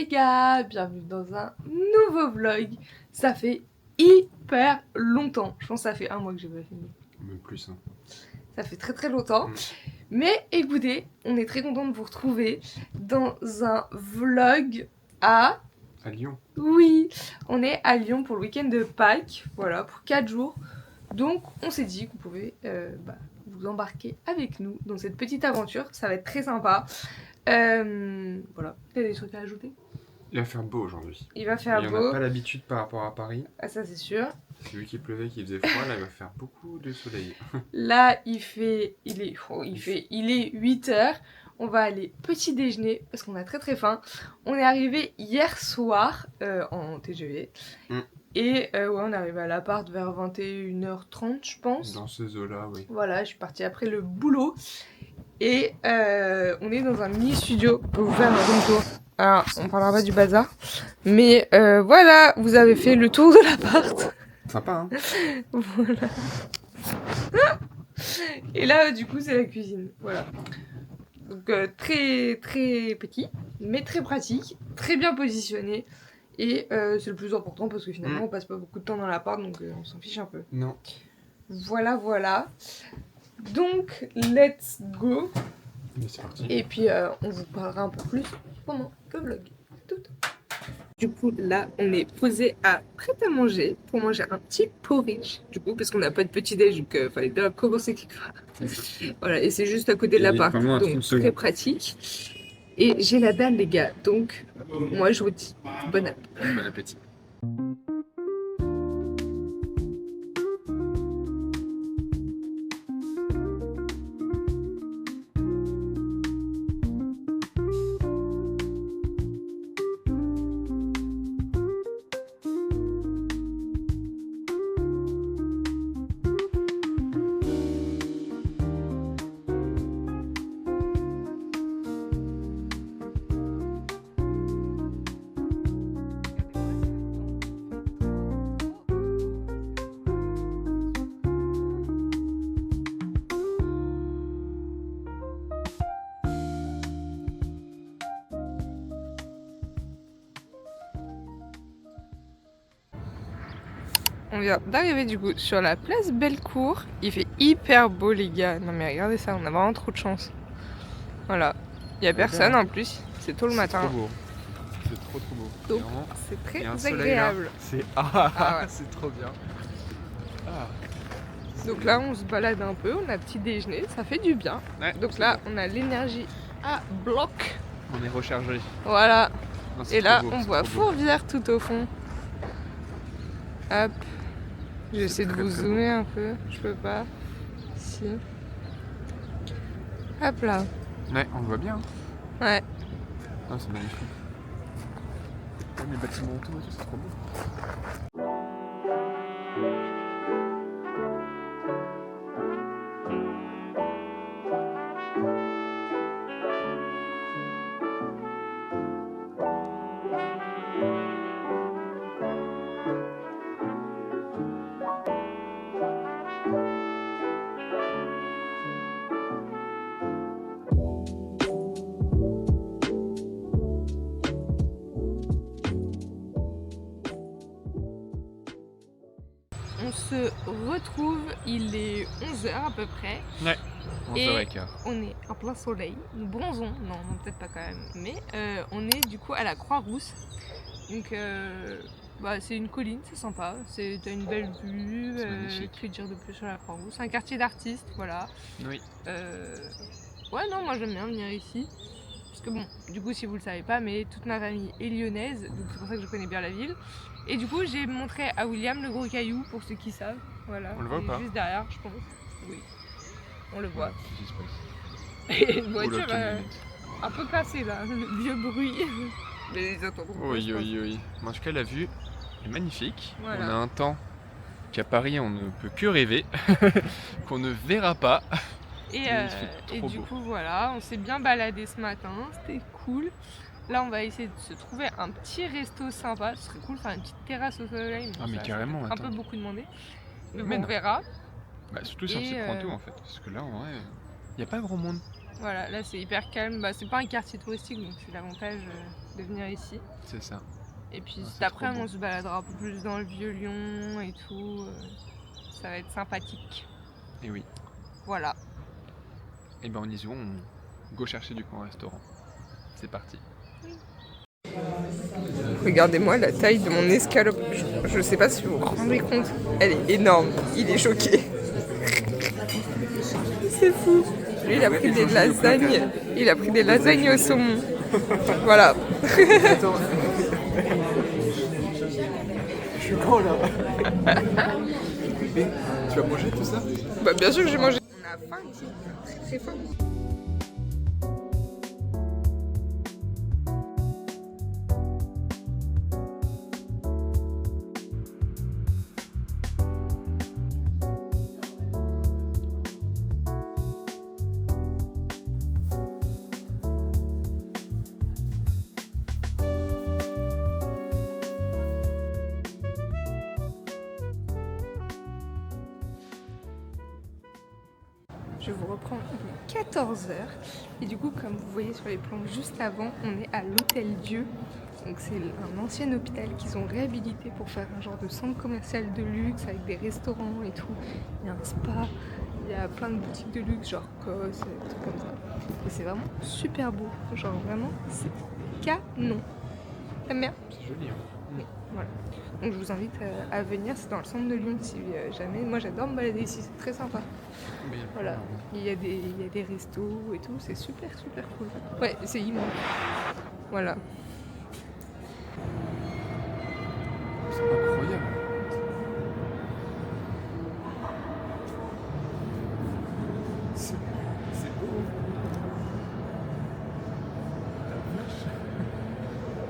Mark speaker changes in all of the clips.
Speaker 1: les gars, bienvenue dans un nouveau vlog. Ça fait hyper longtemps, je pense que ça fait un mois que j'ai pas filmé.
Speaker 2: Même plus hein.
Speaker 1: Ça fait très longtemps. Mais écoutez, on est très content de vous retrouver dans un vlog à
Speaker 2: Lyon.
Speaker 1: Oui, on est à Lyon pour le week-end de Pâques, voilà, pour 4 jours. Donc on s'est dit qu'on pouvait vous embarquer avec nous dans cette petite aventure, ça va être très sympa. Voilà, t'as des trucs à ajouter?
Speaker 2: Il va faire beau aujourd'hui.
Speaker 1: Il va faire beau.
Speaker 2: On n'a pas l'habitude par rapport à Paris.
Speaker 1: Ah ça c'est sûr.
Speaker 2: Vu qu'il pleuvait, qu'il faisait froid, là il va faire beaucoup de soleil.
Speaker 1: Là il est 8h. On va aller petit déjeuner parce qu'on a très faim. On est arrivé hier soir en TGV. Et ouais, on est arrivé à l'appart vers 21h30 je pense.
Speaker 2: Dans ces eaux-là, oui.
Speaker 1: Voilà, je suis partie après le boulot. Et on est dans un mini studio pour vous faire un room tour. Alors, on parlera pas du bazar. Mais voilà, vous avez fait le tour de l'appart.
Speaker 2: Sympa, hein.
Speaker 1: Voilà. Et là, du coup, c'est la cuisine. Voilà. Donc très petit, mais très pratique, très bien positionné. Et c'est le plus important parce que finalement, on passe pas beaucoup de temps dans l'appart, donc on s'en fiche un peu.
Speaker 2: Non.
Speaker 1: Voilà. Donc, let's go.
Speaker 2: Mais c'est parti.
Speaker 1: Et puis, on vous parlera un peu plus pendant le vlog. Tout. Du coup, là, on est posé à prêt à manger pour manger un petit porridge. Du coup, parce qu'on n'a pas de petit-déj, donc fallait bien commencer quelque part. Voilà, et c'est juste à côté de l'appart, donc très pratique. Et j'ai la dalle, les gars, donc moi, je vous dis bon appétit.
Speaker 2: Bon appétit.
Speaker 1: On vient d'arriver du coup sur la place Bellecour. Il fait hyper beau les gars. Non mais regardez ça, on a vraiment trop de chance. Voilà. Il n'y a personne en plus. C'est tôt le matin.
Speaker 2: C'est trop beau. C'est trop beau.
Speaker 1: Donc c'est très
Speaker 2: agréable.
Speaker 1: agréable.
Speaker 2: C'est
Speaker 1: ouais.
Speaker 2: C'est trop bien.
Speaker 1: Donc là on se balade un peu, on a petit déjeuner, ça fait du bien.
Speaker 2: Ouais,
Speaker 1: donc là on a l'énergie à bloc.
Speaker 2: On est rechargé.
Speaker 1: Voilà.
Speaker 2: Non,
Speaker 1: et là on voit Fourvière tout au fond. Hop. J'essaie de vous zoomer un peu, je peux pas. Si. Hop là.
Speaker 2: Ouais, on le voit bien.
Speaker 1: Ouais.
Speaker 2: Oh, c'est magnifique. Les bâtiments autour et tout, c'est trop beau.
Speaker 1: On se retrouve, il est 11h à peu près.
Speaker 2: Ouais, 11h15.
Speaker 1: On est en plein soleil, nous bronzons, non peut-être pas quand même, mais on est du coup à la Croix-Rousse. Donc c'est une colline, c'est sympa, t'as une belle vue, que dire de plus sur la Croix-Rousse, c'est un quartier d'artistes, voilà.
Speaker 2: Oui.
Speaker 1: Ouais non, moi j'aime bien venir ici. Parce que bon, du coup si vous le savez pas, mais toute ma famille est lyonnaise, donc c'est pour ça que je connais bien la ville. Et du coup j'ai montré à William le gros caillou, pour ceux qui savent. Voilà.
Speaker 2: On le voit ou pas?
Speaker 1: Juste derrière, je pense. Oui. On le voit. Et une voiture un peu cassée là, le vieux bruit. Mais ils entendront pas.
Speaker 2: Oui. En tout cas la vue est magnifique.
Speaker 1: Voilà.
Speaker 2: On a un temps qu'à Paris on ne peut que rêver, qu'on ne verra pas.
Speaker 1: Et du coup voilà, on s'est bien baladé ce matin, c'était cool. Là on va essayer de se trouver un petit resto sympa, ce serait cool de faire une petite terrasse au soleil.
Speaker 2: Ah mais carrément,
Speaker 1: un peu beaucoup demandé. Mais bon, on verra.
Speaker 2: Bah surtout si on s'y prend tôt en fait, parce que là en vrai, il n'y a pas grand monde.
Speaker 1: Voilà, là c'est hyper calme, c'est pas un quartier touristique donc c'est l'avantage de venir ici.
Speaker 2: C'est ça.
Speaker 1: Et puis
Speaker 2: c'est
Speaker 1: après,
Speaker 2: trop beau.
Speaker 1: on se baladera un peu plus dans le Vieux-Lyon et tout. Ça va être sympathique.
Speaker 2: Et oui.
Speaker 1: Voilà.
Speaker 2: Et ben on y joue, on go chercher du coup un restaurant. C'est parti.
Speaker 1: Regardez-moi la taille de mon escalope. Je sais pas si vous vous rendez compte. Elle est énorme. Il est choqué. C'est fou. Lui, il a pris des lasagnes. Il a pris des lasagnes au saumon. Voilà.
Speaker 2: Attends. Je suis quand là? Tu vas manger tout ça?
Speaker 1: Bah bien sûr que j'ai mangé. On a faim ici. Très faim. Je vous reprends, il est 14h et du coup comme vous voyez sur les plans juste avant, on est à l'Hôtel Dieu. Donc c'est un ancien hôpital qu'ils ont réhabilité pour faire un genre de centre commercial de luxe avec des restaurants et tout. Il y a un spa, il y a plein de boutiques de luxe genre Cos, des trucs comme ça. Et c'est vraiment super beau, genre vraiment c'est canon. T'aimes bien?
Speaker 2: C'est joli. Hein.
Speaker 1: Oui, voilà. Donc je vous invite à venir, c'est dans le centre de Lyon si jamais. Moi j'adore me balader ici, c'est très sympa.
Speaker 2: Mais
Speaker 1: Voilà, il y a des restos et tout, c'est super cool. Ouais, c'est immense. Voilà.
Speaker 2: c'est incroyable. C'est beau. La vache.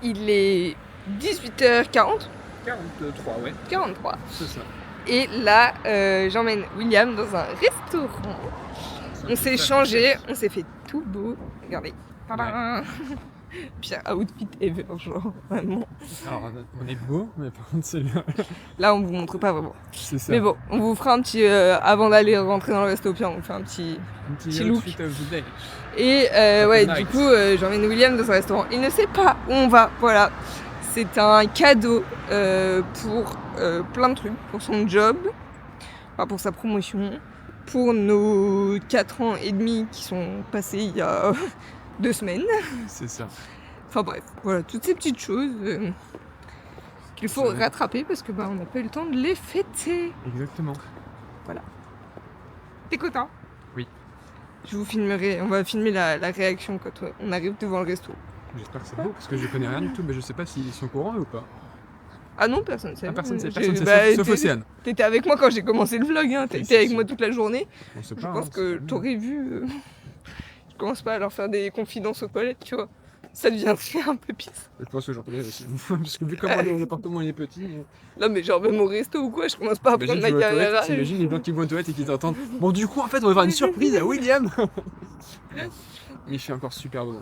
Speaker 1: Il est 18h40,
Speaker 2: 43, ouais.
Speaker 1: 43.
Speaker 2: C'est ça.
Speaker 1: Et là, j'emmène William dans un restaurant. On s'est changé, on s'est fait tout beau. Regardez. Tadam. Pire outfit ever, genre, vraiment.
Speaker 2: Alors, on est beau, mais par contre, c'est là.
Speaker 1: Là, on vous montre pas vraiment.
Speaker 2: C'est ça.
Speaker 1: Mais bon, on vous fera un petit. Avant d'aller rentrer dans le resto, puis on vous fait un petit
Speaker 2: petit
Speaker 1: look.
Speaker 2: outfit of the day.
Speaker 1: Et ouais,
Speaker 2: Nice.
Speaker 1: du coup, j'emmène William dans un restaurant. Il ne sait pas où on va, voilà. C'est un cadeau pour plein de trucs. Pour son job, enfin, pour sa promotion, pour nos 4 ans et demi qui sont passés il y a 2 semaines.
Speaker 2: C'est ça.
Speaker 1: Enfin bref, voilà, toutes ces petites choses qu'il faut
Speaker 2: C'est-
Speaker 1: rattraper parce que bah, on n'a pas eu le temps de les fêter.
Speaker 2: Exactement.
Speaker 1: T'es content?
Speaker 2: Oui.
Speaker 1: Je vous filmerai, on va filmer la réaction quand on arrive devant le resto.
Speaker 2: J'espère que c'est beau, parce que je connais rien du tout, mais je sais pas s'ils sont au courant ou pas.
Speaker 1: Ah non, personne ne sait.
Speaker 2: Ah, personne sait,
Speaker 1: J'ai-
Speaker 2: personne sait,
Speaker 1: bah,
Speaker 2: sauf Océane.
Speaker 1: T'étais avec moi quand j'ai commencé le vlog, hein.
Speaker 2: Oui,
Speaker 1: T'étais
Speaker 2: c'est
Speaker 1: avec
Speaker 2: sûr.
Speaker 1: moi toute la journée.
Speaker 2: On sait
Speaker 1: Je
Speaker 2: pas.
Speaker 1: pense
Speaker 2: hein,
Speaker 1: que
Speaker 2: c'est-
Speaker 1: t'aurais vu. Je commence pas à leur faire des confidences aux toilettes, tu vois. Ça deviendrait un peu pisse.
Speaker 2: Je pense que j'en connais aussi. Parce que vu comment l'appartement il est petit.
Speaker 1: Non, mais genre même au resto ou quoi, je commence pas à prendre ma caméra.
Speaker 2: T'imagines les gens qui vont aux toilettes et qui t'entendent. Bon, du coup, en fait, on va faire une surprise à William. Il fait encore super beau.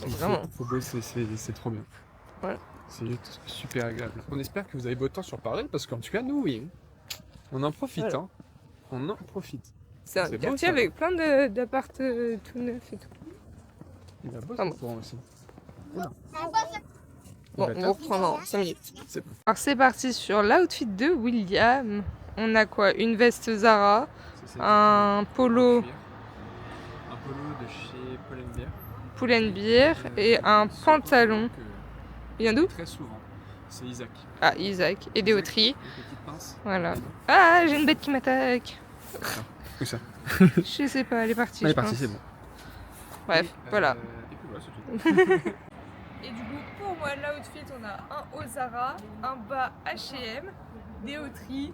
Speaker 1: Vraiment.
Speaker 2: Faut bosser, c'est trop bien.
Speaker 1: Voilà.
Speaker 2: C'est super agréable. On espère que vous avez beau temps sur Paris, parce qu'en tout cas, nous, oui. On en profite,
Speaker 1: Voilà.
Speaker 2: hein. On en profite.
Speaker 1: C'est un
Speaker 2: C'est beau,
Speaker 1: quartier
Speaker 2: ça.
Speaker 1: avec plein d'appart tout neufs et tout.
Speaker 2: Il a beau
Speaker 1: Ah
Speaker 2: ce
Speaker 1: bon.
Speaker 2: courant aussi.
Speaker 1: Bon,
Speaker 2: Bah,
Speaker 1: on
Speaker 2: top.
Speaker 1: reprend dans 5 minutes.
Speaker 2: C'est bon.
Speaker 1: Alors c'est parti sur l'outfit de William. On a quoi? Une veste Zara, un polo
Speaker 2: Un polo de chez
Speaker 1: Pull&Bear et un pantalon. Il vient d'où?
Speaker 2: Très souvent. C'est Isaac.
Speaker 1: Ah, Isaac et des auteries.
Speaker 2: Une petite pince.
Speaker 1: Voilà. Ah, j'ai une bête qui m'attaque.
Speaker 2: Où ça?
Speaker 1: Je sais pas, elle est partie.
Speaker 2: Elle est
Speaker 1: je
Speaker 2: partie,
Speaker 1: pense.
Speaker 2: c'est bon.
Speaker 1: Bref, voilà.
Speaker 2: Et puis voilà, c'est tout.
Speaker 1: Et du coup, pour moi, l'outfit, on a un haut Zara, un bas H&M, des auteries,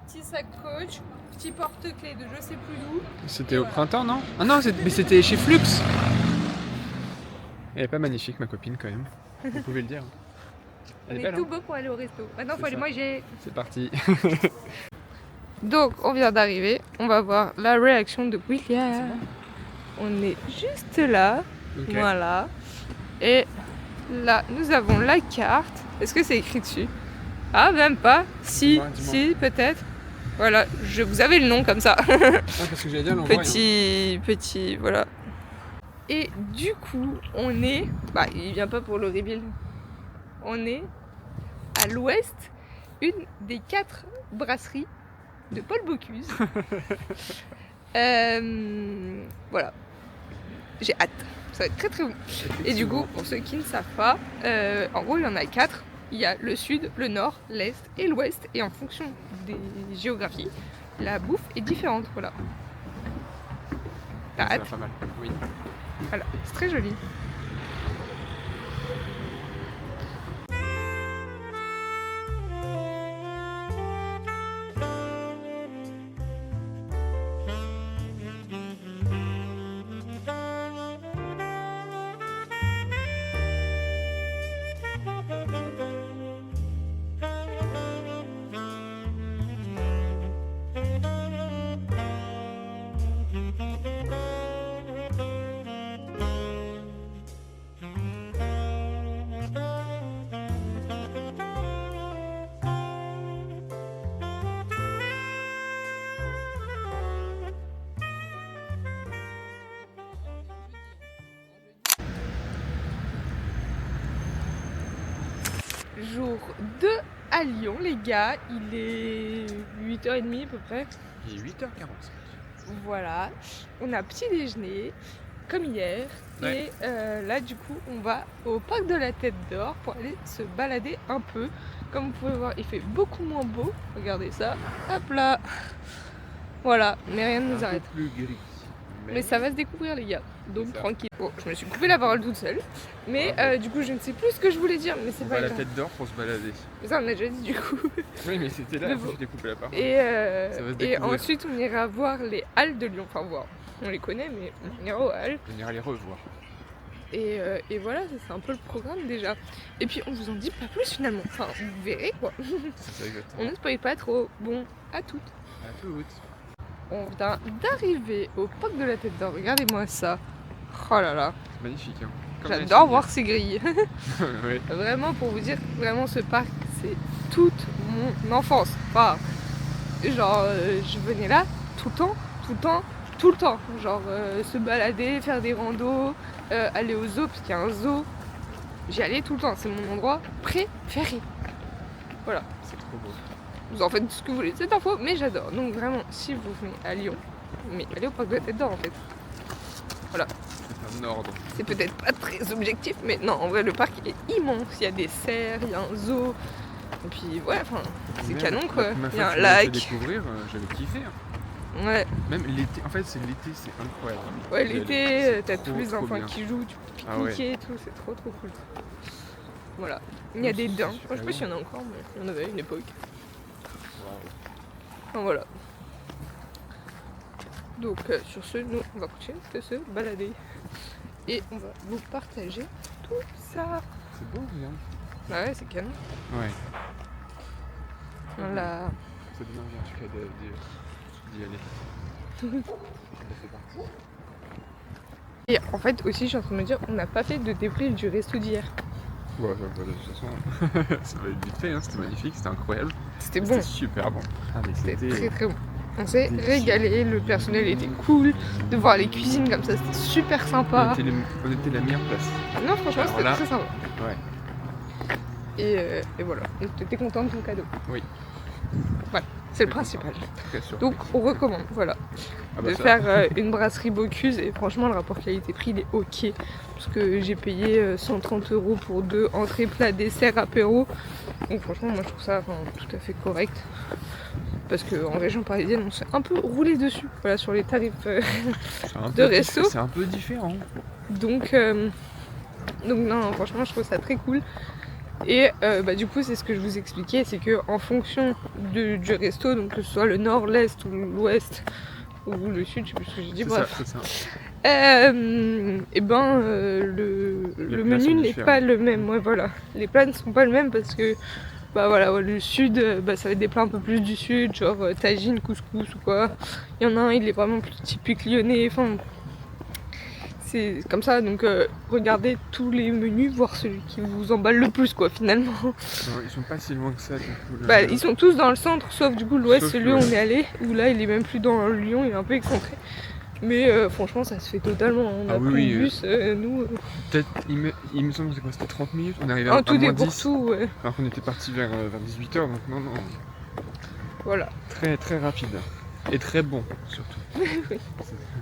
Speaker 1: petit sac Coach, petit porte-clés de je sais plus d'où.
Speaker 2: C'était au printemps, non? Ah non, mais c'était chez Flux. Elle est pas magnifique, ma copine, quand même. Vous pouvez le dire.
Speaker 1: On
Speaker 2: Elle est
Speaker 1: est
Speaker 2: belle,
Speaker 1: tout
Speaker 2: hein.
Speaker 1: beau pour aller au resto. Maintenant,
Speaker 2: C'est
Speaker 1: faut aller
Speaker 2: ça.
Speaker 1: manger.
Speaker 2: C'est parti.
Speaker 1: Donc, on vient d'arriver. On va voir la réaction de William. On est juste là.
Speaker 2: Ok.
Speaker 1: Voilà. Et là, nous avons la carte. Est-ce que c'est écrit dessus? Ah, même pas. Si,
Speaker 2: Dis-moi.
Speaker 1: si, peut-être. Voilà, je vous avais le nom comme ça.
Speaker 2: Ah, parce que j'allais dire l'endroit.
Speaker 1: Petit, voilà. Et du coup, on est... Bah, il vient pas pour le reveal. On est à l'ouest, une des 4 brasseries de Paul Bocuse. Voilà. J'ai hâte. Ça va être très très bon. Et du coup, pour ceux qui ne savent pas, en gros, il y en a 4. Il y a le sud, le nord, l'est et l'ouest. Et en fonction des géographies, la bouffe est différente. Voilà. T'as
Speaker 2: Ça
Speaker 1: hâte?
Speaker 2: va pas mal. Oui.
Speaker 1: Voilà, c'est très joli. Jour 2 à Lyon, les gars. Il est 8h30 à peu près.
Speaker 2: Il est 8h45.
Speaker 1: Voilà. On a petit déjeuner, comme hier.
Speaker 2: Ouais.
Speaker 1: Et là, du coup, on va au parc de la Tête d'Or pour aller se balader un peu. Comme vous pouvez voir, il fait beaucoup moins beau. Regardez ça. Hop là. Voilà, mais rien ne nous arrête.
Speaker 2: Plus gris.
Speaker 1: Mais ça va se découvrir, les gars. Donc
Speaker 2: ça.
Speaker 1: tranquille. Bon, je me suis coupé la parole toute seule. Mais du coup, je ne sais plus ce que je voulais dire. Mais c'est
Speaker 2: On
Speaker 1: pas
Speaker 2: va à la
Speaker 1: grave.
Speaker 2: Tête d'Or pour se balader.
Speaker 1: Mais ça, on l'a déjà dit du coup.
Speaker 2: Oui, mais c'était là,
Speaker 1: Mais
Speaker 2: après
Speaker 1: bon.
Speaker 2: je t'ai coupé la parole.
Speaker 1: Et
Speaker 2: Ça va se
Speaker 1: et
Speaker 2: découvrir.
Speaker 1: ensuite, on ira voir les halles de Lyon. Enfin, voir. On les connaît, mais on ira aux halles.
Speaker 2: On ira les revoir.
Speaker 1: Et voilà, c'est un peu le programme déjà. Et puis, on vous en dit pas plus finalement. Enfin, vous verrez quoi.
Speaker 2: C'est ça exactement.
Speaker 1: On ne spoil pas trop. Bon, à toutes.
Speaker 2: À toutes.
Speaker 1: On vient d'arriver au parc de la Tête d'Or. Regardez-moi ça. Oh là là.
Speaker 2: C'est magnifique. Hein. Comme
Speaker 1: J'adore voir ces grilles.
Speaker 2: Oui.
Speaker 1: Vraiment, pour vous dire, vraiment ce parc, c'est toute mon enfance. Enfin, genre, je venais là tout le temps, tout le temps, tout le temps. Genre, se balader, faire des randos, aller au zoo, parce qu'il y a un zoo. J'y allais tout le temps, c'est mon endroit préféré. Voilà,
Speaker 2: C'est trop beau.
Speaker 1: vous en faites ce que vous voulez de cette info, mais j'adore. Donc vraiment, si vous venez à Lyon, mais allez au parc de la Tête d'Or en fait.
Speaker 2: C'est un ordre.
Speaker 1: C'est peut-être pas très objectif, mais non, en vrai, le parc est immense. Il y a des cerfs, il y a un zoo. Et puis, ouais, enfin, c'est
Speaker 2: Même
Speaker 1: canon quoi.
Speaker 2: la première
Speaker 1: Il y a
Speaker 2: fois
Speaker 1: un
Speaker 2: que tu m'as fait
Speaker 1: lac.
Speaker 2: découvrir, j'avais kiffé. Hein.
Speaker 1: Ouais,
Speaker 2: Même l'été, en fait, c'est l'été, c'est incroyable.
Speaker 1: ouais
Speaker 2: J'y allais,
Speaker 1: l'été,
Speaker 2: c'est
Speaker 1: t'as
Speaker 2: trop,
Speaker 1: tous les
Speaker 2: trop
Speaker 1: enfants
Speaker 2: bien.
Speaker 1: qui jouent, tu peux
Speaker 2: Ah ouais.
Speaker 1: pique-niquer et tout, c'est trop trop cool. Voilà. Il y a
Speaker 2: Ouais,
Speaker 1: des
Speaker 2: c'est
Speaker 1: daims.
Speaker 2: super
Speaker 1: Moi, je sais pas s'il y en a encore, mais il y en avait à une époque.
Speaker 2: Waouh.
Speaker 1: Enfin, voilà. Donc, sur ce, nous, on va continuer de se balader. Et on va vous partager tout ça.
Speaker 2: C'est beau, regarde.
Speaker 1: Bah ouais, c'est canon.
Speaker 2: Ouais.
Speaker 1: Voilà.
Speaker 2: Ça donne envie en tout cas d'y aller. C'est parti.
Speaker 1: Et en fait, aussi, je suis en train de me dire, on n'a pas fait de débrief du resto d'hier.
Speaker 2: Ouais, de toute façon, ça va être vite fait, hein. C'était magnifique, c'était incroyable.
Speaker 1: C'était bon.
Speaker 2: C'était super bon. Ah, mais
Speaker 1: C'était très très bon. On s'est
Speaker 2: délicieux.
Speaker 1: régalé, le personnel était cool, de voir les cuisines comme ça, c'était super sympa.
Speaker 2: On était la meilleure place.
Speaker 1: Non, franchement,
Speaker 2: Alors
Speaker 1: c'était
Speaker 2: là,
Speaker 1: très sympa.
Speaker 2: Ouais.
Speaker 1: Et voilà, et t'étais content de ton cadeau.
Speaker 2: Oui.
Speaker 1: Voilà, c'est le principal.
Speaker 2: Très sûr.
Speaker 1: Donc, on recommande, voilà,
Speaker 2: Ah bah
Speaker 1: de
Speaker 2: ça.
Speaker 1: faire une brasserie Bocuse. Et franchement, le rapport qualité-prix, il est ok. Parce que j'ai payé 130 € pour 2 entrées, plat, dessert, apéro. Donc franchement, moi je trouve ça tout à fait correct. Parce qu'en région parisienne, on s'est un peu roulé dessus, voilà, sur les tarifs.
Speaker 2: C'est un
Speaker 1: de
Speaker 2: peu
Speaker 1: resto.
Speaker 2: C'est un peu différent.
Speaker 1: Donc non, franchement, je trouve ça très cool. Et du coup, c'est ce que je vous expliquais, c'est que en fonction du resto, donc que ce soit le nord, l'est ou l'ouest ou le sud, je sais plus ce que j'ai dit,
Speaker 2: C'est
Speaker 1: bref.
Speaker 2: ça, c'est ça.
Speaker 1: Et ben le
Speaker 2: plats sont
Speaker 1: menu n'est
Speaker 2: différents.
Speaker 1: pas le même. Ouais, voilà. Les plats ne sont pas le même parce que bah voilà, ouais, le sud, bah, ça va être des plats un peu plus du sud, genre tagine, couscous ou quoi. Il y en a un, il est vraiment plus typique lyonnais. Enfin, c'est comme ça. Donc regardez tous les menus, voir celui qui vous emballe le plus, quoi, finalement.
Speaker 2: Non, ils sont pas si loin que ça du coup.
Speaker 1: Bah, ils sont tous dans le centre, sauf du coup l'ouest,
Speaker 2: Sauf
Speaker 1: celui où
Speaker 2: l'ouest.
Speaker 1: on est allé, où là il est même plus dans Lyon, il est un peu excentré. Mais franchement, ça se fait totalement. On a
Speaker 2: Ah oui,
Speaker 1: pris
Speaker 2: oui,
Speaker 1: le bus, nous.
Speaker 2: Peut-être, il me semble que c'est quoi, c'était 30 minutes, on est arrivé
Speaker 1: En
Speaker 2: à
Speaker 1: tout et
Speaker 2: moins
Speaker 1: pour
Speaker 2: 10.
Speaker 1: tout, ouais.
Speaker 2: Alors qu'on était parti vers 18h, donc non,
Speaker 1: Voilà,
Speaker 2: très très rapide. Et très bon, surtout.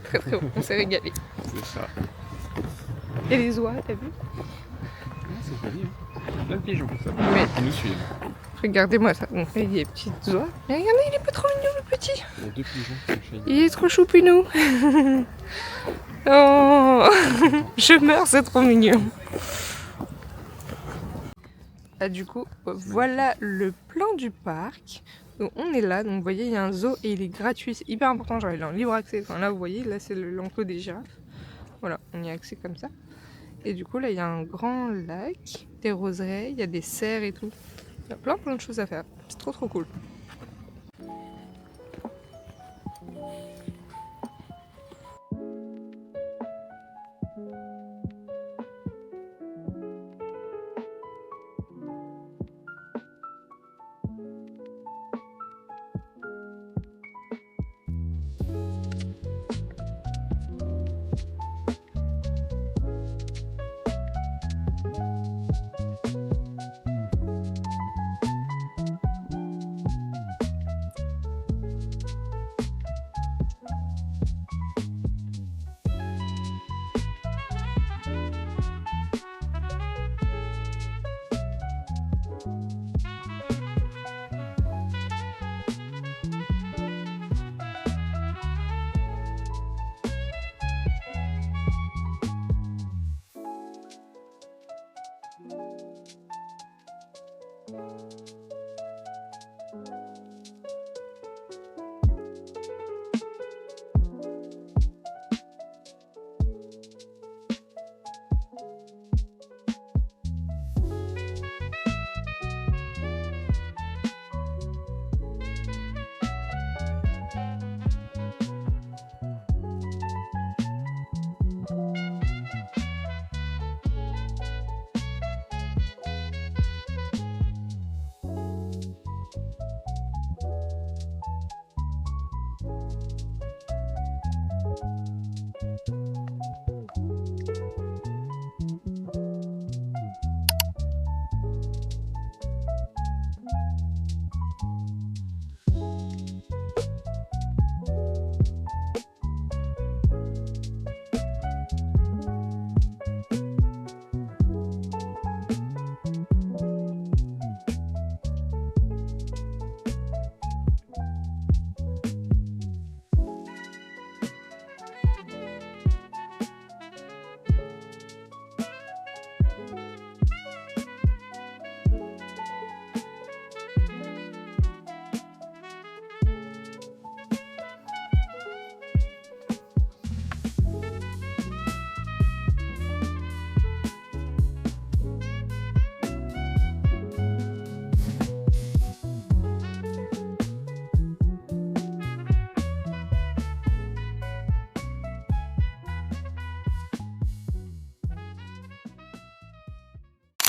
Speaker 1: très très bon, on s'est régalé.
Speaker 2: C'est ça.
Speaker 1: Et les oies, t'as vu?
Speaker 2: Ah, c'est joli, hein. Plein de pigeons, ça.
Speaker 1: Mais
Speaker 2: Ils nous suivent.
Speaker 1: regardez-moi ça, on fait des petites oies. Mais regardez, il est pas trop mignon le petit.
Speaker 2: Il y a 2 pigeons qui sont chez
Speaker 1: Il est trop choupinou. Oh, je meurs, c'est trop mignon. Ah, du coup, voilà le plan du parc. Donc on est là, donc vous voyez il y a un zoo et il est gratuit, c'est hyper important, genre il est en libre accès. Enfin là vous voyez, là c'est l'enclos des girafes. Voilà, on y a accès comme ça. Et du coup là il y a un grand lac, des roseraies, il y a des cerfs et tout. Il y a plein de choses à faire, c'est trop cool.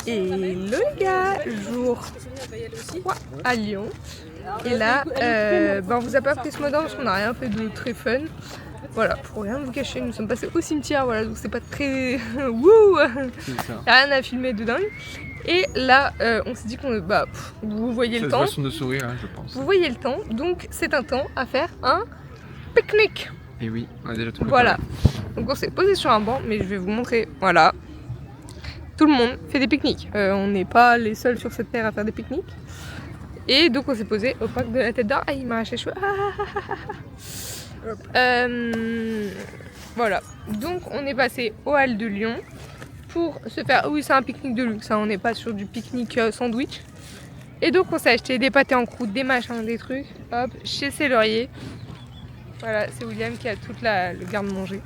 Speaker 1: Et le gars, jour 3 à Lyon. Et là, on vous a pas pris ce mot d'ordre parce qu'on n'a rien fait de très fun. Voilà, pour rien vous cacher, nous sommes passés au cimetière, voilà, donc c'est pas très wouh, rien à filmer de dingue. Et là, on s'est dit qu'on, vous voyez le temps.
Speaker 2: Ça se voit sur nos sourires, hein, je pense.
Speaker 1: Vous voyez le temps, donc c'est un temps à faire un pique-nique.
Speaker 2: Et oui, on a déjà tout préparé.
Speaker 1: Voilà, donc on s'est posé sur un banc, mais je vais vous montrer, voilà. Tout le monde fait des pique-niques. On n'est pas les seuls sur cette terre à faire des pique-niques. Et donc on s'est posé au parc de la Tête d'Or. Ah, il m'a arraché les cheveux. Voilà. Donc on est passé au Halles de Lyon pour se faire... Oui, c'est un pique-nique de luxe. Hein. On n'est pas sur du pique-nique sandwich. Et donc on s'est acheté des pâtés en croûte, des machins, des trucs. Hop, chez Célorier. Voilà, c'est William qui a toute le garde-manger.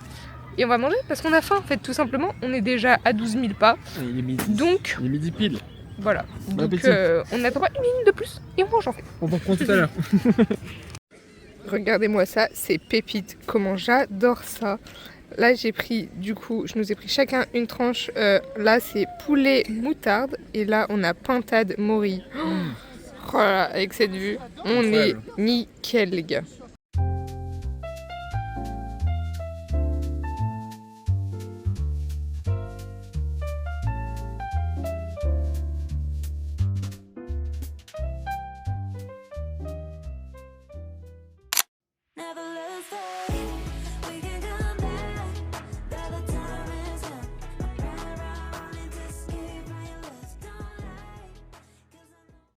Speaker 1: Et on va manger parce qu'on a faim en fait, tout simplement. On est déjà à 12 000 pas.
Speaker 2: Il est midi.
Speaker 1: Donc,
Speaker 2: Il est midi pile.
Speaker 1: voilà.
Speaker 2: Bon
Speaker 1: Donc,
Speaker 2: appétit.
Speaker 1: on n'attend pas une minute de plus et on mange en fait.
Speaker 2: On va reprendre tout à l'heure.
Speaker 1: Regardez-moi ça, c'est pépite. Comment j'adore ça. Là, j'ai pris, du coup, je nous ai pris chacun une tranche. Là, c'est poulet moutarde. Et là, on a pintade morille. Oh là là, avec cette vue, on est
Speaker 2: Incroyable.
Speaker 1: nickel, les gars.